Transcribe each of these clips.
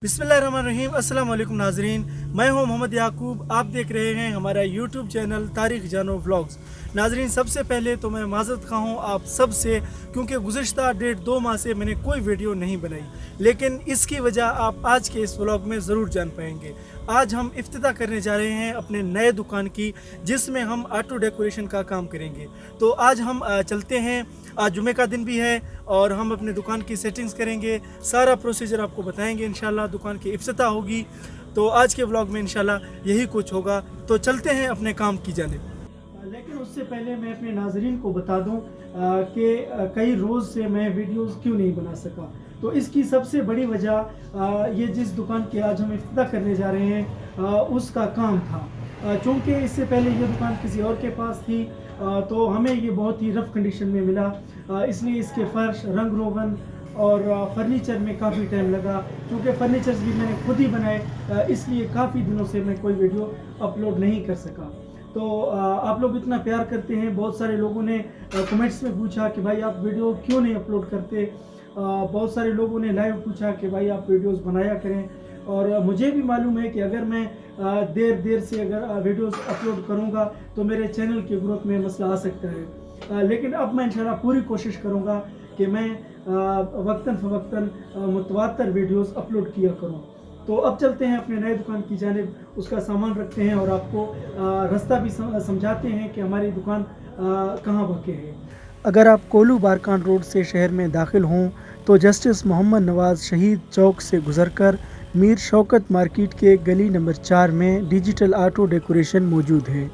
बिस्मिल्लाहिर्रहमानिर्रहीम। अस्सलाम वालेकुम नाजरीन, मैं हूं मोहम्मद याकूब। आप देख रहे हैं हमारा यूट्यूब चैनल तारिक जानो व्लॉग्स। नाजरीन, सबसे पहले तो मैं माज़रत खा हूँ आप सब से, क्योंकि गुज़िश्ता 1.5-2 माह से मैंने कोई वीडियो नहीं बनाई, लेकिन इसकी वजह आप आज के इस व्लॉग में ज़रूर जान पाएंगे। आज हम इफ्तिताह करने जा रहे हैं अपने नए दुकान की, जिसमें हम ऑटो डेकोरेशन का काम करेंगे। तो आज हम चलते हैं। आज जुमे का दिन भी है और हम अपने दुकान की सेटिंग्स करेंगे, सारा प्रोसीजर आपको बताएंगे। इंशाल्लाह दुकान की इफ्तिताह होगी, तो आज के व्लॉग में इंशाल्लाह यही कुछ होगा। तो चलते हैं अपने काम की जानिब। लेकिन उससे पहले मैं अपने नाजरीन को बता दूं कि कई रोज़ से मैं वीडियोस क्यों नहीं बना सका। तो इसकी सबसे बड़ी वजह ये जिस दुकान की आज हम इफ्तिताह करने जा रहे हैं उसका काम था। चूँकि इससे पहले ये दुकान किसी और के पास थी, तो हमें ये बहुत ही रफ़ कंडीशन में मिला, इसलिए इसके फ़र्श, रंग रोगन और फर्नीचर में काफ़ी टाइम लगा। क्योंकि फर्नीचर्स भी मैंने खुद ही बनाए, इसलिए काफ़ी दिनों से मैं कोई वीडियो अपलोड नहीं कर सका। तो आप लोग इतना प्यार करते हैं, बहुत सारे लोगों ने कमेंट्स में पूछा कि भाई आप वीडियो क्यों नहीं अपलोड करते। बहुत सारे लोगों ने लाइव पूछा कि भाई आप वीडियोस बनाया करें। और मुझे भी मालूम है कि अगर मैं देर से अगर वीडियोस अपलोड करूंगा तो मेरे चैनल की ग्रोथ में मसला आ सकता है, लेकिन अब मैं इंशाल्लाह पूरी कोशिश करूंगा कि मैं वक्तन फ़वक्तन मुतवातर वीडियोस अपलोड किया करूं। तो अब चलते हैं अपने नए दुकान की जानिब, उसका सामान रखते हैं और आपको रास्ता भी समझाते हैं कि हमारी दुकान कहाँ वाक़ है। अगर आप कोलू बारकान रोड से शहर में दाखिल हों तो जस्टिस मोहम्मद नवाज़ शहीद चौक से गुज़रकर मीर शौकत मार्केट के गली नंबर 4 में डिजिटल ऑटो डेकोरेशन मौजूद है।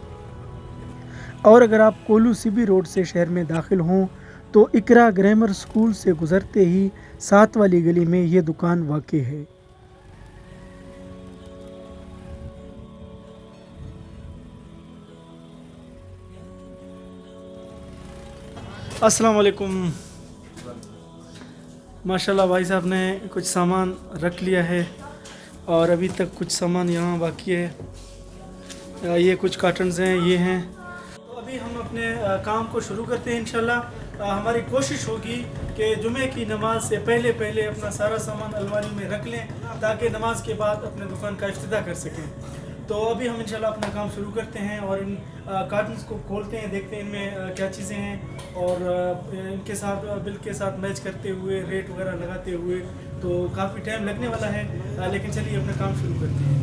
और अगर आप कोलू सीबी रोड से शहर में दाखिल हों तो इकरा ग्रामर स्कूल से गुज़रते ही 7 वाली गली में ये दुकान वाक़ है। अस्सलाम वालेकुम। माशाल्लाह भाई साहब ने कुछ सामान रख लिया है और अभी तक कुछ सामान यहाँ बाकी है। ये कुछ कार्टन्स हैं, ये हैं। तो अभी हम अपने काम को शुरू करते हैं इंशाल्लाह। हमारी कोशिश होगी कि जुमे की नमाज से पहले पहले अपना सारा सामान अलमारी में रख लें, ताकि नमाज के बाद अपने दुकान का इफ्तिताह कर सकें। तो अभी हम इंशाल्लाह अपना काम शुरू करते हैं और इन कार्टन्स को खोलते हैं, देखते हैं इनमें क्या चीज़ें हैं और इनके साथ बिल के साथ मैच करते हुए, रेट वगैरह लगाते हुए। तो काफ़ी टाइम लगने वाला है, लेकिन चलिए अपना काम शुरू करते हैं।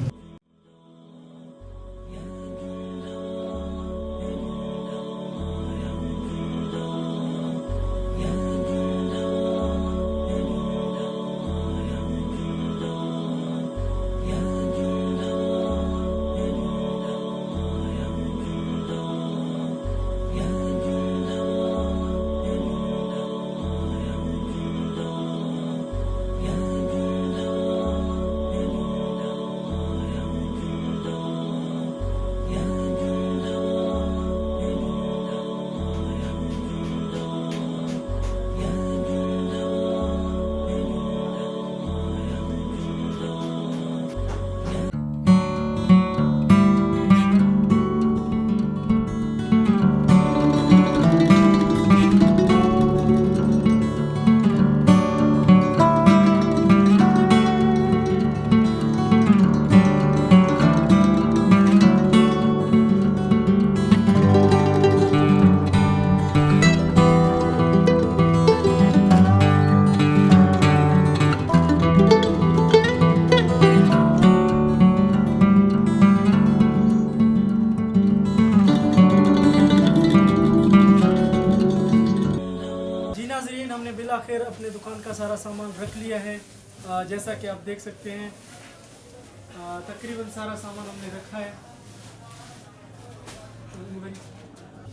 हमने बिल आखिर अपने दुकान का सारा सामान रख लिया है। जैसा कि आप देख सकते हैं, तकरीबन सारा सामान हमने रखा है।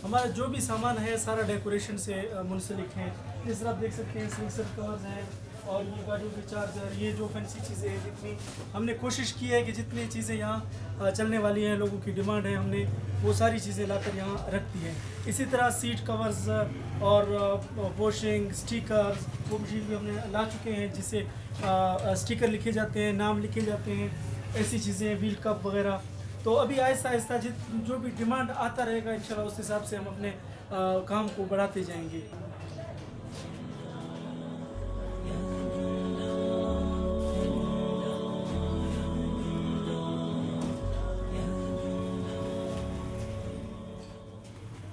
हमारा जो भी सामान है सारा डेकोरेशन से मुंसलिक है। इस तरह आप देख सकते हैं सिल्क कवर्स हैं और ये गाड़ियों के चार्जर, ये जो फैंसी चीज़ें हैं, जितनी हमने कोशिश की है कि जितनी चीज़ें यहाँ चलने वाली हैं, लोगों की डिमांड है, हमने वो सारी चीज़ें लाकर यहाँ रख दी हैं। इसी तरह सीट कवर्स और वॉशिंग स्टिकर्स, वो मशीन भी हमने ला चुके हैं, जिससे स्टिकर लिखे जाते हैं, नाम लिखे जाते हैं, ऐसी चीज़ें, व्हील कप वगैरह। तो अभी आहिस्ता आहिस्ता जो भी डिमांड आता रहेगा इंशाल्लाह उस हिसाब से हम अपने काम को बढ़ाते जाएंगे।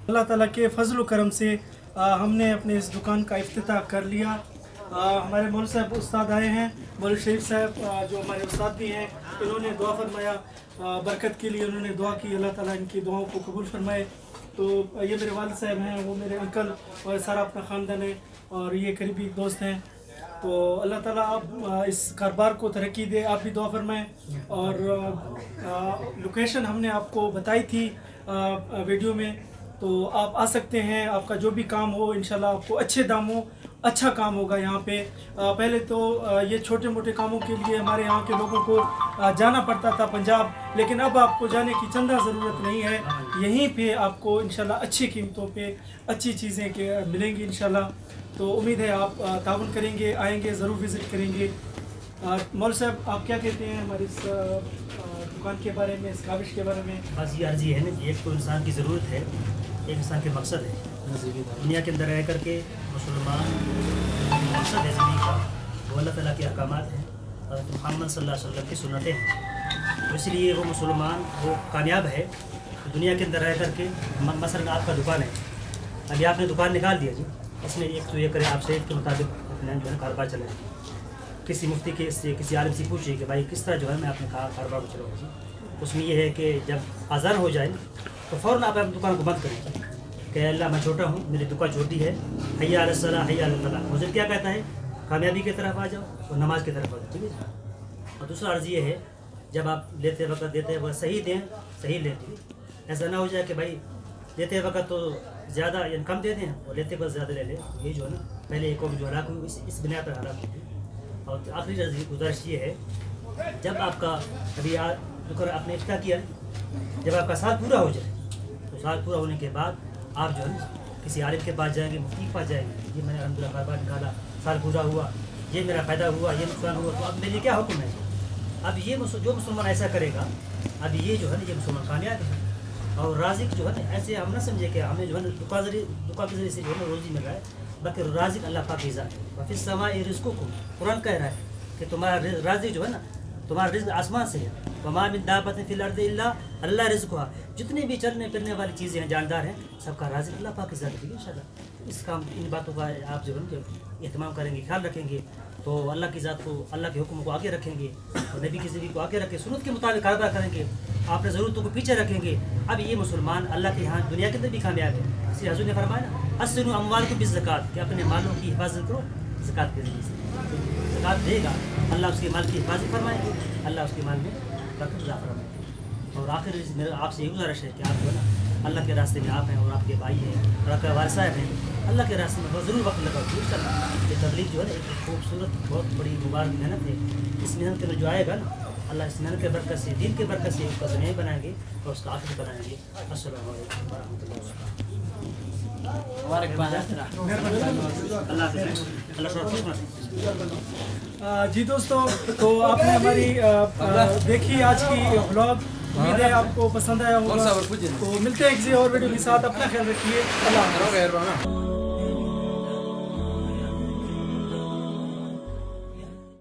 अल्लाह ताला के फजल व करम से हमने अपने इस दुकान का इफ्तिताह कर लिया। हमारे मौलवी साहब उस्ताद आए हैं, मौलवी शरीफ साहब जो हमारे उस्ताद भी हैं, इन्होंने दुआ फरमाया, बरकत के लिए उन्होंने दुआ की, अल्लाह ताला इनकी दुआओं को कबूल फरमाए। तो ये मेरे वालिद साहब हैं, वो मेरे अंकल और सारा अपना ख़ानदान है और ये करीबी दोस्त हैं। तो अल्लाह ताला आप इस कारोबार को तरक्की दे, आप भी दुआ फरमाएँ। और लोकेशन हमने आपको बताई थी वीडियो में, तो आप आ सकते हैं। आपका जो भी काम हो इंशाल्लाह आपको अच्छे दामों अच्छा काम होगा यहाँ पे। पहले तो ये छोटे मोटे कामों के लिए हमारे यहाँ के लोगों को जाना पड़ता था पंजाब, लेकिन अब आपको जाने की चंदा ज़रूरत नहीं है। यहीं पे आपको इंशाल्लाह अच्छी कीमतों पे अच्छी चीज़ें के मिलेंगी इंशाल्लाह। तो उम्मीद है आप ताउन करेंगे, आएंगे, ज़रूर विज़िट करेंगे। मौलवी साहब आप क्या कहते हैं हमारी इस दुकान के बारे में, इस काविश के बारे में? बस ये अर्जी है ना कि एक तो इंसान की ज़रूरत है, एक इंसान के मकसद है। दुनिया के अंदर रह करके मुसलमान मकसद है ज़िंदगी का, वो अल्लाह ताला के अहकामात हैं और मुहम्मद सल्लल्लाहु अलैहि वसल्लम की सुन्नतें हैं। तो इसलिए वो मुसलमान वो कामयाब है दुनिया के अंदर रह करके। मसलन आपका दुकान है, अभी आपने दुकान निकाल दिया जी, इसमें एक तो ये करें आप शरीफ के मुताबिक अपना जो है कारोबार चलाएँ। किसी मुफ्ती के से किसी आलिम से पूछिए कि भाई किस तरह जो है मैं अपने कारोबार को चलाऊँ जी। उसमें यह है कि जब आज़ान हो जाए तो फ़ौरन आप अपनी दुकान को बंद करें कि अल्लाह मैं छोटा हूँ, मेरी दुकान छोटी है, हैया अला सलाह हैया अला फलाह। मुझे क्या कहता है, कामयाबी की तरफ आ जाओ और नमाज की तरफ आ जाओ, ठीक है। और दूसरा अर्ज़ ये है, जब आप लेते वक्त देते वक्त सही दें, सही लें, ऐसा ना हो जाए कि भाई देते वक्त तो ज़्यादा या कम दे दें और लेते वक्त ज़्यादा ले लें। ये जो है ना पहले एक और जो हलाक हुई इस बुनियाद पर हलाक हुई। और आखिरी गुजारिश ये है, जब आपका अभी दुकान आपने इफ्तिताह किया, जब आपका साल पूरा हो जाए तो साल पूरा होने के बाद आप जो है किसी आलिम के पास जाएंगे, मुफ्ती के पास जाएंगे, ये मैंने अल्हम्दुलिल्लाह कारोबार निकाला, साल पूरा हुआ, ये मेरा फ़ायदा हुआ, ये नुकसान हुआ, तो अब मेरे लिए क्या हुक्म है? अब ये जो मुसलमान ऐसा करेगा, अब ये जो है ना ये मुसलमान कामयाब है। और राज़िक जो है ना ऐसे हम ना समझे कि हमें जो है ना दुकान के ज़रिए से जो है ना रोज़ी मिल रहा है, बल्कि राज़िक अल्लाह पाक की ज़ात है। वफ़ी समाई रिज़्क़ुकुम, कुरान कह रहा है कि तुम्हारा राज़िक जो है ना, तुम्हारा रिज़्क़ आसमान से है। वमा मिन दाब्बतिन फिल अर्दि इल्ला अल्लाह रिज़्क़ुहा, जितनी भी चलने फिरने वाली चीज़ें हैं, जानदार हैं, सबका राज़िक अल्लाह पाक की ज़ात है इंशाअल्लाह। इस काम इन बातों का आप जो है ना एहतमाम करेंगे, ख्याल रखेंगे, तो अल्लाह की ज़ात को, अल्लाह के हुक्म को आगे रखेंगे और नबी की ज़िंदगी को आगे रखें, सुन्नत के मुताबिक कारोबार करेंगे, आपने ज़रूरतों को पीछे रखेंगे। अब ये मुसलमान अल्लाह के यहाँ दुनिया के अंदर भी कामयाब है। इसी हज़ूर ने फरमाया ना, अस्सिनु अम्वालकुम बिज़्ज़कात, कि अपने मालों की हिफाजत करो ज़कात के ज़रिए से। ज़कात देगा, अल्लाह उसके माल की हिफाजत फरमाएंगे, अल्लाह उसके माल में बरकत अता फरमाएंगे। और आखिर मेरा आपसे ये गुजारिश है कि आप जो है ना अल्लाह के रास्ते में आप हैं और आपके भाई हैं और आपके वालिद साहब हैं, अल्लाह के रास्ते में बहुत ज़रूर वक्त लगाओ इंशाअल्लाह। ये तबलीग जो है ना एक खूबसूरत बहुत बड़ी मुबारक मेहनत है। इस मेहनत के में जो आएगा ना, अल्लाह इस मेहनत के बरकत से, दीन के बरकत से उसका दुनिया बनाएंगे और उसका आखिर बनाएंगे। अस्सलामु अलैकुम व रहमतुल्लाहि व बरकातहू। जी दोस्तों, तो आपने हमारी देखी आज की व्लॉग, उम्मीद है आपको पसंद आया होगा। तो मिलते हैं किसी और वीडियो के साथ, अपना ख्याल रखिए, अल्लाह हाफ़िज़।